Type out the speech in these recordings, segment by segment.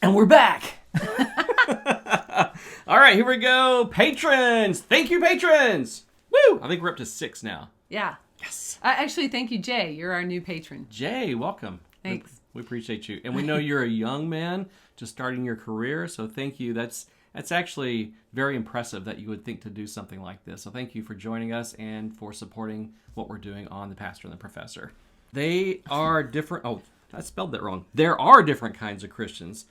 And we're back. All right, here we go. Patrons. Thank you, patrons. Woo! I think we're up to 6 now. Yeah. Yes. Actually, thank you, Jay. You're our new patron. Jay, welcome. Thanks. We appreciate you. And we know you're a young man just starting your career, so thank you. That's actually very impressive that you would think to do something like this. So thank you for joining us and for supporting what we're doing on The Pastor and the Professor. They are different. Oh, I spelled that wrong. There are different kinds of Christians,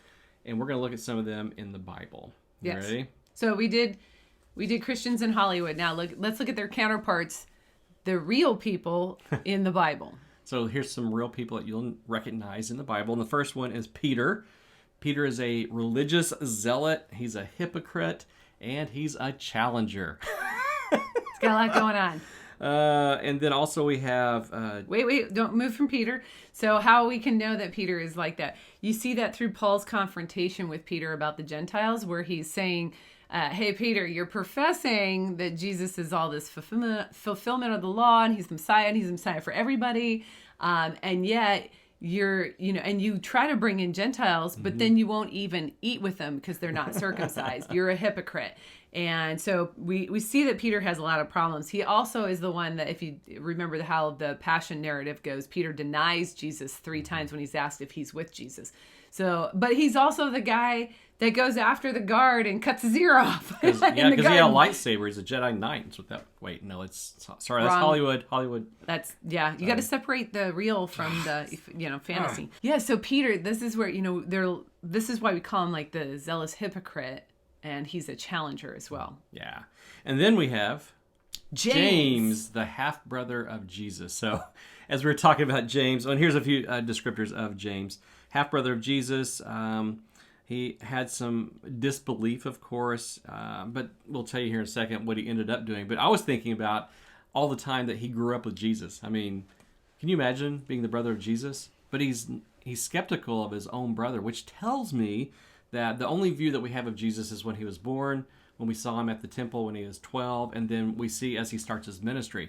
and we're going to look at some of them in the Bible. You Yes. ready? So we did Christians in Hollywood. Now let's look at their counterparts, the real people in the Bible. So here's some real people that you'll recognize in the Bible. And the first one is Peter. Peter is a religious zealot. He's a hypocrite, and he's a challenger. It's got a lot going on. And then also we have... Wait, don't move from Peter. So how we can know that Peter is like that? You see that through Paul's confrontation with Peter about the Gentiles, where he's saying, hey, Peter, you're professing that Jesus is all this fulfillment of the law, and he's the Messiah, and he's the Messiah for everybody. And yet and you try to bring in Gentiles, but then you won't even eat with them because they're not circumcised. You're a hypocrite. And so we see that Peter has a lot of problems. He also is the one that, if you remember how the Passion narrative goes, Peter denies Jesus 3 times when he's asked if he's with Jesus. So, but he's also the guy that goes after the guard and cuts his ear off. Because he had a lightsaber. He's a Jedi Knight. So wait, no, that's Wrong. Hollywood. That's, yeah, you got to separate the real from the, fantasy. Yeah, so Peter, this is where, this is why we call him like the zealous hypocrite, and he's a challenger as well. Yeah. And then we have James, the half-brother of Jesus. So as we were talking about James, and here's a few descriptors of James. Half-brother of Jesus. He had some disbelief, of course, but we'll tell you here in a second what he ended up doing. But I was thinking about all the time that he grew up with Jesus. I mean, can you imagine being the brother of Jesus? But he's skeptical of his own brother, which tells me that the only view that we have of Jesus is when he was born, when we saw him at the temple when he was 12, and then we see as he starts his ministry.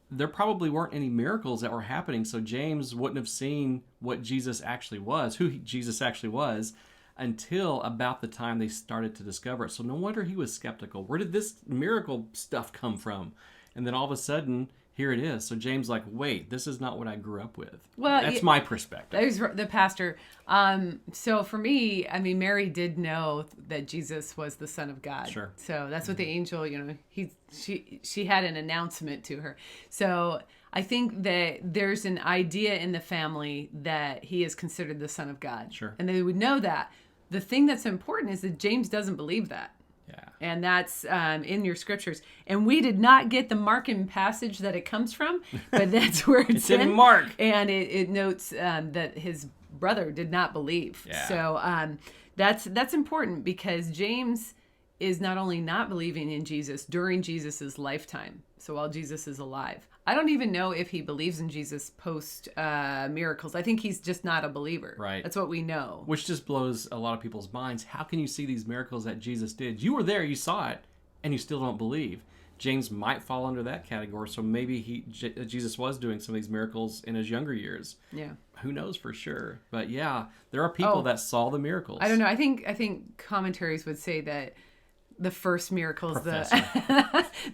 There probably weren't any miracles that were happening, so James wouldn't have seen what Jesus actually was, Jesus actually was, until about the time they started to discover it. So no wonder he was skeptical. Where did this miracle stuff come from? And then all of a sudden, here it is. So James like, wait, this is not what I grew up with. Well, that's my perspective. That was the pastor. So for me, I mean, Mary did know that Jesus was the Son of God. Sure. So that's what the angel, she had an announcement to her. So I think that there's an idea in the family that he is considered the Son of God. Sure. And they would know that. The thing that's important is that James doesn't believe that. Yeah. And that's in your scriptures. And we did not get the Markan passage that it comes from, but that's where it's in Mark. And it notes that his brother did not believe. Yeah. So that's important, because James is not only not believing in Jesus during Jesus's lifetime, so while Jesus is alive. I don't even know if he believes in Jesus post miracles. I think he's just not a believer. Right. That's what we know. Which just blows a lot of people's minds. How can you see these miracles that Jesus did? You were there, you saw it, and you still don't believe. James might fall under that category, so maybe Jesus was doing some of these miracles in his younger years. Yeah. Who knows for sure? But yeah, there are people that saw the miracles. I don't know. I think commentaries would say that the first miracle is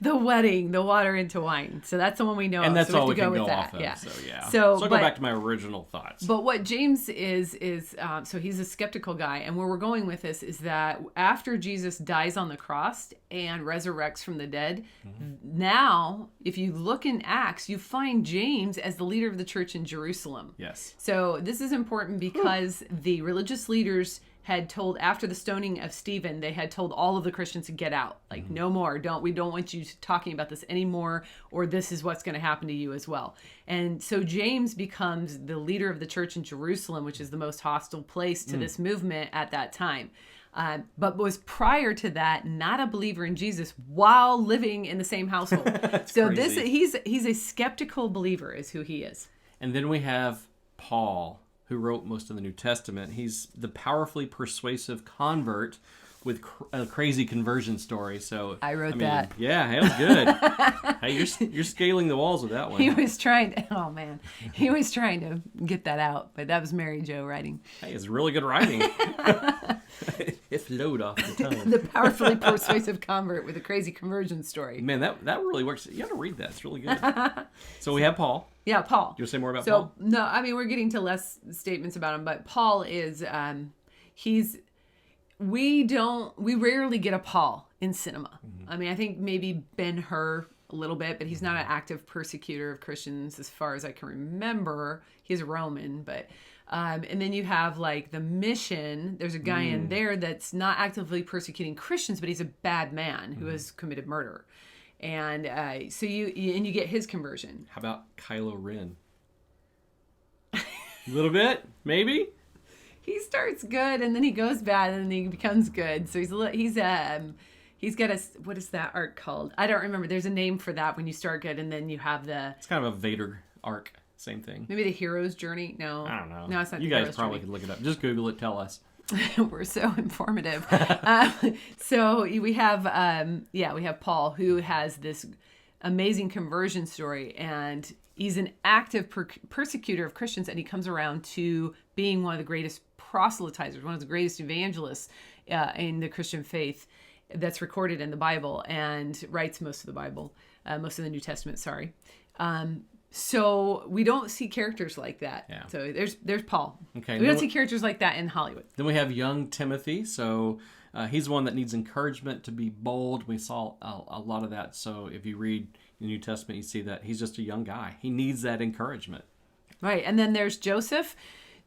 the wedding, the water into wine. So that's the one we know. And that's so all we can go go with off that. of. Yeah. So yeah. So I'll go back to my original thoughts. But what James is so he's a skeptical guy, and where we're going with this is that after Jesus dies on the cross and resurrects from the dead, now if you look in Acts, you find James as the leader of the church in Jerusalem. Yes. So this is important because the religious leaders had told, after the stoning of Stephen, they had told all of the Christians to get out. Like, no more. We don't want you talking about this anymore, or this is what's going to happen to you as well. And so James becomes the leader of the church in Jerusalem, which is the most hostile place to this movement at that time. But was prior to that not a believer in Jesus while living in the same household. So crazy. he's a skeptical believer is who he is. And then we have Paul, who wrote most of the New Testament. He's the powerfully persuasive convert with a crazy conversion story. So I wrote that. Yeah, it was good. Hey, you're scaling the walls with that one. He was trying to, oh man, he was trying to get that out, but that was Mary Jo writing. Hey, it's really good writing. It flowed off the tongue. The powerfully persuasive convert with a crazy conversion story. Man, that really works. You got to read that. It's really good. So we have Paul. Yeah, Paul. You want to say more about Paul? No, I mean, we're getting to less statements about him, but Paul is, we rarely get a Paul in cinema. I mean, I think maybe Ben-Hur a little bit, but he's not an active persecutor of Christians as far as I can remember. He's a Roman, but and then you have like the Mission. There's a guy in there that's not actively persecuting Christians, but he's a bad man who has committed murder. And so you get his conversion. How about Kylo Ren? A little bit, maybe. He starts good and then he goes bad and then he becomes good. So he's got a, what is that arc called? I don't remember. There's a name for that when you start good and then you have the. It's kind of a Vader arc. Same thing. Maybe the hero's journey. No, I don't know. No, it's not. You the guys hero's probably journey. could look it up. Just Google it. Tell us. We're so informative. So we have Paul, who has this amazing conversion story, and he's an active persecutor of Christians, and he comes around to being one of the greatest proselytizers, one of the greatest evangelists in the Christian faith that's recorded in the Bible, and writes most of the Bible, most of the New Testament. Sorry. So we don't see characters like that. Yeah. So there's Paul. Okay. We don't see characters like that in Hollywood. Then we have young Timothy. So he's one that needs encouragement to be bold. We saw a lot of that. So if you read the New Testament, you see that he's just a young guy. He needs that encouragement. Right. And then there's Joseph.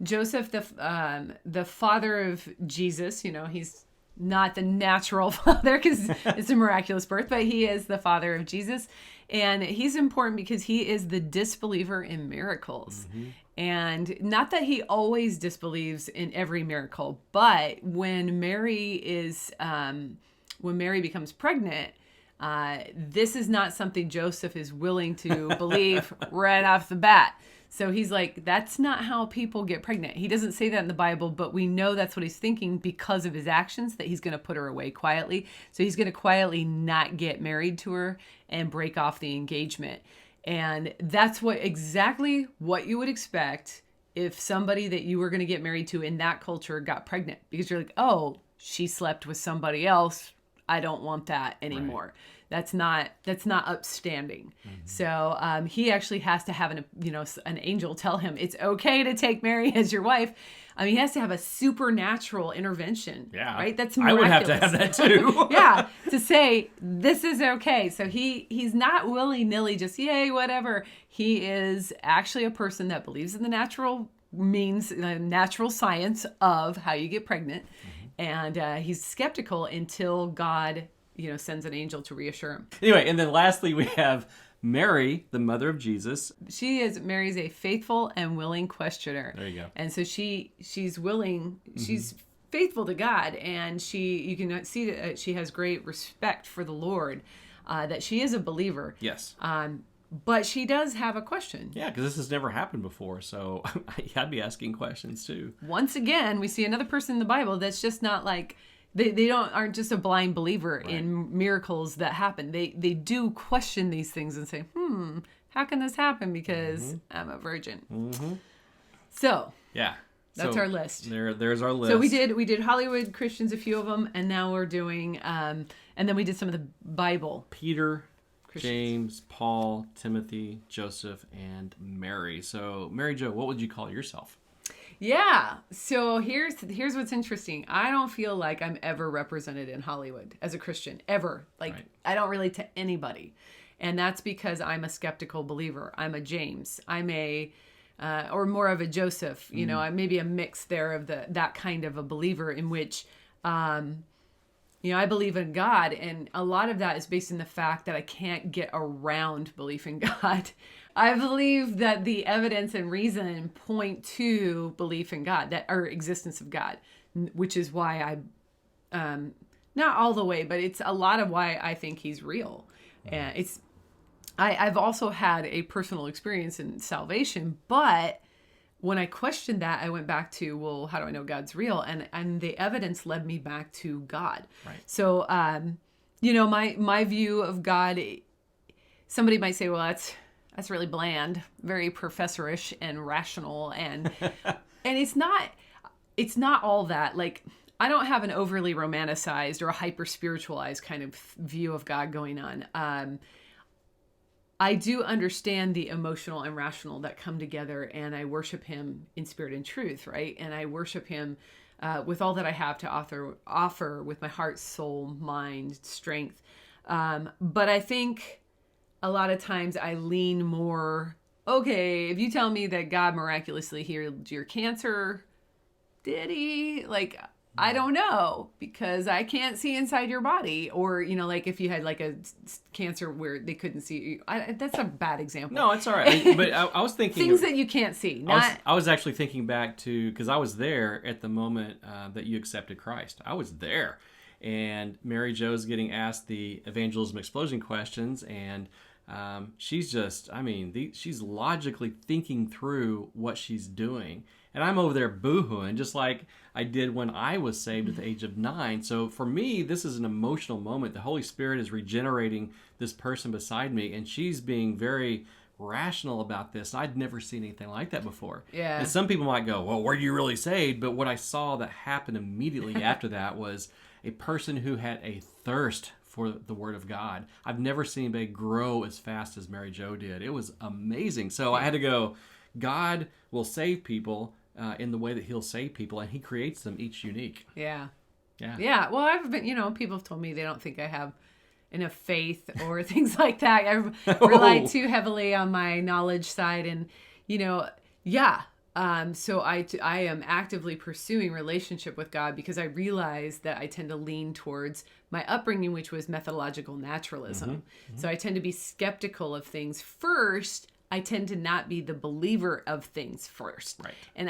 Joseph, the father of Jesus. You know, he's not the natural father because it's a miraculous birth, but he is the father of Jesus. And he's important because he is the disbeliever in miracles. Mm-hmm. And not that he always disbelieves in every miracle, but when Mary becomes pregnant, this is not something Joseph is willing to believe right off the bat. So he's like, that's not how people get pregnant. He doesn't say that in the Bible, but we know that's what he's thinking because of his actions, that he's going to put her away quietly. So he's going to quietly not get married to her and break off the engagement. And that's exactly what you would expect if somebody that you were going to get married to in that culture got pregnant. Because you're like, oh, she slept with somebody else. I don't want that anymore. Right. That's not upstanding. Mm-hmm. So he actually has to have an angel tell him it's okay to take Mary as your wife. I mean, he has to have a supernatural intervention. Yeah, right. That's miraculous. I would have to have that too. Yeah, to say this is okay. So he's not willy-nilly just yay whatever. He is actually a person that believes in the natural means, natural science of how you get pregnant, mm-hmm. and he's skeptical until God sends an angel to reassure him. Anyway, and then lastly, we have Mary, the mother of Jesus. Mary's a faithful and willing questioner. There you go. And so she's willing, mm-hmm. she's faithful to God, and you can see that she has great respect for the Lord, that she is a believer. Yes. But she does have a question. Yeah, because this has never happened before, so I'd be asking questions too. Once again, we see another person in the Bible that's just not like, They aren't just a blind believer right. in miracles that happen. They do question these things and say, how can this happen? Because mm-hmm. I'm a virgin. Mm-hmm. So yeah, that's our list. There's our list. So we did Hollywood Christians, a few of them, and now we're doing and then we did some of the Bible. Peter, James, Paul, Timothy, Joseph, and Mary. So Mary Jo, what would you call yourself? Yeah. So here's what's interesting. I don't feel like I'm ever represented in Hollywood as a Christian, ever. Like, right. I don't relate to anybody. And that's because I'm a skeptical believer. I'm a James. I'm or more of a Joseph. I'm maybe a mix there of that kind of a believer in which, I believe in God. And a lot of that is based in the fact that I can't get around belief in God. I believe that the evidence and reason point to belief in God, or existence of God, which is why not all the way, but it's a lot of why I think he's real. And I've also had a personal experience in salvation, but when I questioned that, I went back to, well, how do I know God's real? And the evidence led me back to God. Right. So, my view of God, somebody might say, well, that's really bland, very professorish and rational. And it's not all that. Like, I don't have an overly romanticized or a hyper spiritualized kind of view of God going on. I do understand the emotional and rational that come together, and I worship him in spirit and truth, right? And I worship him with all that I have to offer with my heart, soul, mind, strength. But I think a lot of times I lean more, okay, if you tell me that God miraculously healed your cancer, did he? Like, I don't know, because I can't see inside your body. Or, like if you had like a cancer where they couldn't see you. That's a bad example. No, it's all right. But I was thinking... Things that you can't see. I was actually thinking back to, because I was there at the moment that you accepted Christ. I was there. And Mary Jo's getting asked the evangelism explosion questions, and she's just, she's logically thinking through what she's doing. And I'm over there boo-hooing, just like I did when I was saved at the age of 9. So for me, this is an emotional moment. The Holy Spirit is regenerating this person beside me, and she's being very rational about this. I'd never seen anything like that before. Yeah. And some people might go, well, were you really saved? But what I saw that happened immediately after that was a person who had a thirst for the Word of God. I've never seen anybody grow as fast as Mary Jo did. It was amazing. So I had to go, God will save people in the way that he'll save people, and he creates them each unique. Yeah. Yeah. Yeah. Well, I've been, people have told me they don't think I have enough faith or things like that. I rely too heavily on my knowledge side, and, so I am actively pursuing relationship with God because I realize that I tend to lean towards my upbringing, which was methodological naturalism. Mm-hmm. Mm-hmm. So I tend to be skeptical of things first. I tend to not be the believer of things first. Right. And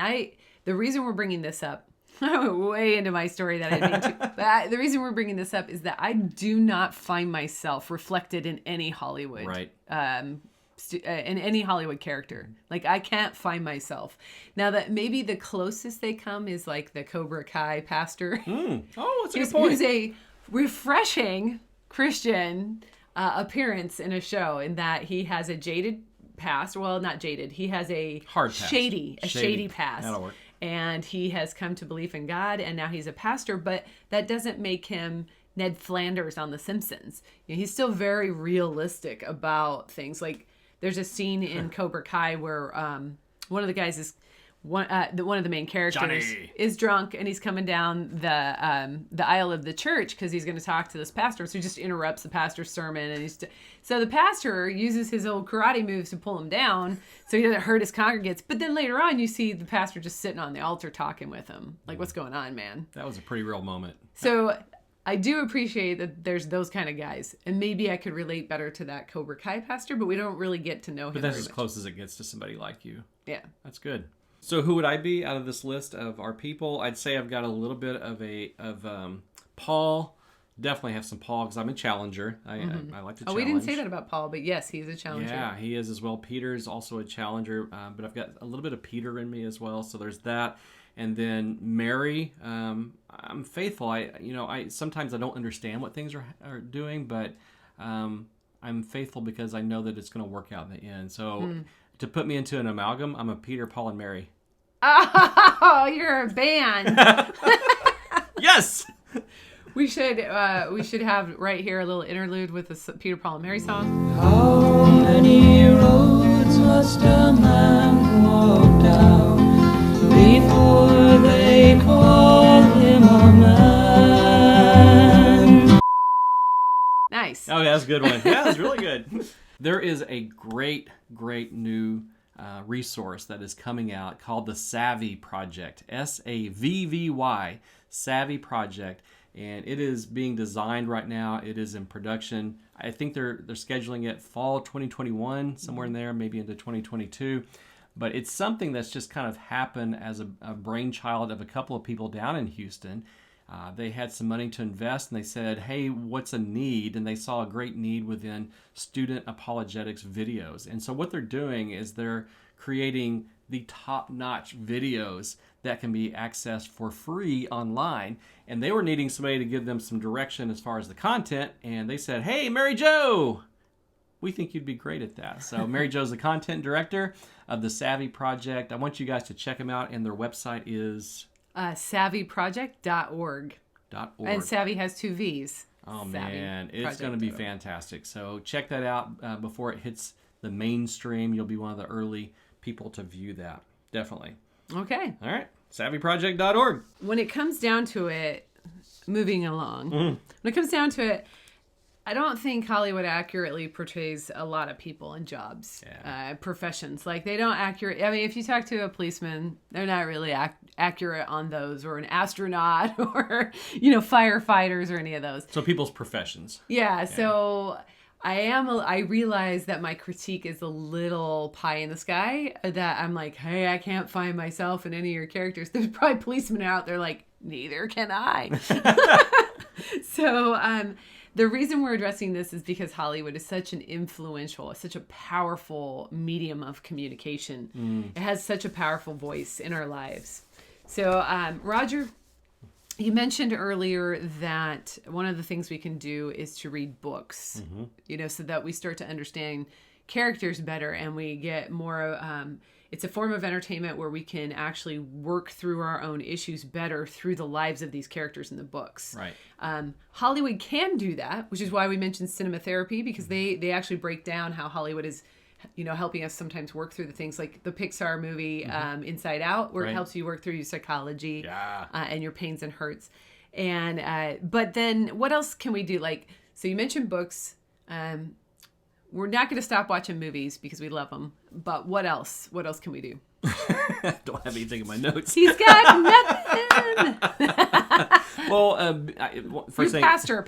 the reason we're bringing this up, I went way into my story that I didn't mean to, but the reason we're bringing this up is that I do not find myself reflected in any Hollywood, right. In any Hollywood character. Like, I can't find myself. Now, that maybe the closest they come is like the Cobra Kai pastor. Oh, that's a good point. Who's a refreshing Christian appearance in a show, in that he has a jaded past. Well, not jaded. He has a shady past. That'll work. And he has come to belief in God, and now he's a pastor, but that doesn't make him Ned Flanders on The Simpsons. He's still very realistic about things. Like, there's a scene in Cobra Kai where one of the guys is one of the main characters Johnny is drunk, and he's coming down the aisle of the church because he's going to talk to this pastor. So he just interrupts the pastor's sermon, and so the pastor uses his old karate moves to pull him down so he doesn't hurt his congregants. But then later on, you see the pastor just sitting on the altar talking with him. Like, what's going on, man? That was a pretty real moment. So I do appreciate that there's those kind of guys, and maybe I could relate better to that Cobra Kai pastor, but we don't really get to know him. But that's very as much. close as it gets to somebody like you. Yeah. That's good. So who would I be out of this list of our people? I'd say I've got a little bit of Paul. Definitely have some Paul, because I'm a challenger. I like to challenge. Oh, we didn't say that about Paul, but yes, he's a challenger. Yeah, he is as well. Peter's also a challenger, but I've got a little bit of Peter in me as well. So there's that. And then Mary, I'm faithful. I sometimes I don't understand what things are doing, but I'm faithful because I know that it's going to work out in the end. So to put me into an amalgam, I'm a Peter, Paul, and Mary. Oh, you're a band. Yes. We should have right here a little interlude with the Peter, Paul, and Mary song. How many roads must a man walk down before they call him a man? Nice. Oh, yeah, that's a good one. Yeah, that's really good. There is a great new resource that is coming out called the Savvy Project. SAVVY, Savvy Project. And it is being designed right now. It is in production. I think they're scheduling it fall 2021, somewhere in there, maybe into 2022. But it's something that's just kind of happened as a brainchild of a couple of people down in Houston. They had some money to invest, and they said, hey, what's a need? And they saw a great need within student apologetics videos. And so what they're doing is they're creating the top-notch videos that can be accessed for free online. And they were needing somebody to give them some direction as far as the content. And they said, hey, Mary Jo, we think you'd be great at that. So Mary Jo's the content director of the Savvy Project. I want you guys to check them out, and their website is... savvyproject.org. And Savvy has 2 V's. Oh, man. It's going to be fantastic. So check that out before it hits the mainstream. You'll be one of the early people to view that. Definitely. Okay. All right. savvyproject.org. When it comes down to it, moving along, when it comes down to it, I don't think Hollywood accurately portrays a lot of people and jobs, professions. Like, they don't I mean, if you talk to a policeman, they're not really accurate on those, or an astronaut, or, firefighters, or any of those. So people's professions. Yeah. So I realize that my critique is a little pie in the sky, that I'm like, hey, I can't find myself in any of your characters. There's probably policemen out there like, neither can I. So, the reason we're addressing this is because Hollywood is such such a powerful medium of communication. It has such a powerful voice in our lives. So, Roger, you mentioned earlier that one of the things we can do is to read books, so that we start to understand characters better, and we get more... it's a form of entertainment where we can actually work through our own issues better through the lives of these characters in the books. Right. Hollywood can do that, which is why we mentioned cinema therapy, because they actually break down how Hollywood is, helping us sometimes work through the things like the Pixar movie Inside Out, where it helps you work through your psychology and your pains and hurts. And but then what else can we do? Like, so you mentioned books. We're not going to stop watching movies because we love them. But what else? What else can we do? I don't have anything in my notes. He's got nothing. Well, Pastor.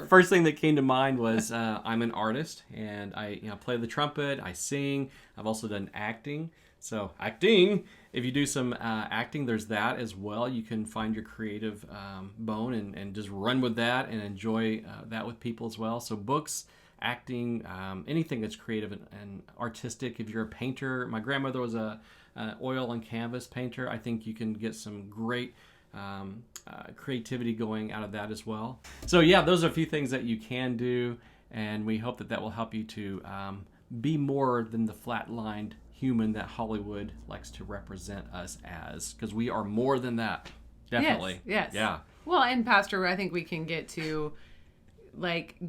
First thing that came to mind was I'm an artist, and I play the trumpet. I sing. I've also done acting. So acting, if you do some acting, there's that as well. You can find your creative bone and just run with that and enjoy that with people as well. So books, acting, anything that's creative and artistic. If you're a painter, my grandmother was a oil and canvas painter. I think you can get some great creativity going out of that as well. So yeah, those are a few things that you can do, and we hope that will help you to be more than the flat-lined human that Hollywood likes to represent us as, because we are more than that. Definitely. Yes. Yeah. Well, and Pastor, I think we can get to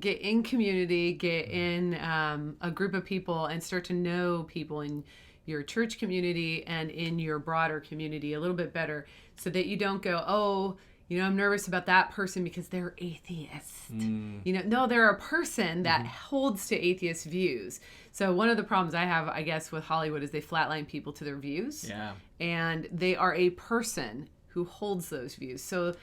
get in community, get in a group of people, and start to know people in your church community and in your broader community a little bit better, so that you don't go, oh, I'm nervous about that person because they're atheist. No, they're a person that holds to atheist views. So one of the problems I have, I guess, with Hollywood is they flatline people to their views. Yeah. And they are a person who holds those views. So,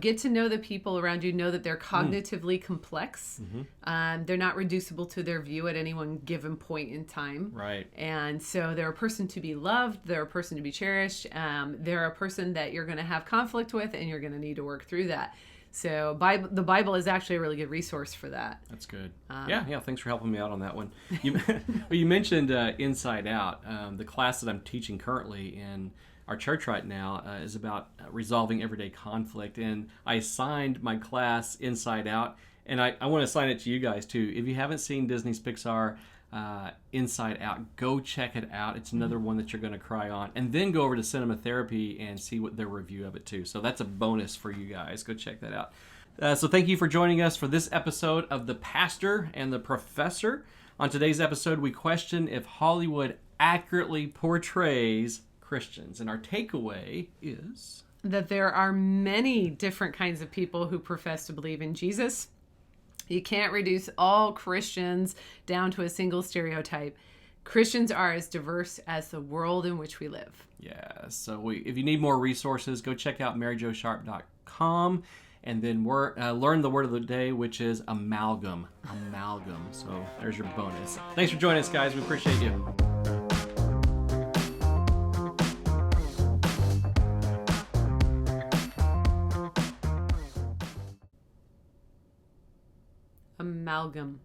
get to know the people around you, know that they're cognitively complex. They're not reducible to their view at any one given point in time. Right. And so they're a person to be loved. They're a person to be cherished. They're a person that you're going to have conflict with, and you're going to need to work through that. So the Bible is actually a really good resource for that. That's good. Yeah. Thanks for helping me out on that one. You mentioned Inside Out. The class that I'm teaching currently in our church right now is about resolving everyday conflict, and I assigned my class Inside Out, and I want to assign it to you guys too. If you haven't seen Disney's Pixar Inside Out, go check it out. It's another one that you're going to cry on, and then go over to Cinema Therapy and see what their review of it too. So that's a bonus for you guys. Go check that out. So thank you for joining us for this episode of The Pastor and the Professor. On today's episode, we question if Hollywood accurately portrays Christians, and our takeaway is that there are many different kinds of people who profess to believe in Jesus. You can't reduce all Christians down to a single stereotype. Christians are as diverse as the world in which we live. Yeah, so if you need more resources, go check out maryjosharp.com, and then learn the word of the day, which is amalgam. So there's your bonus. Thanks for joining us, guys. We appreciate you. Amalgam.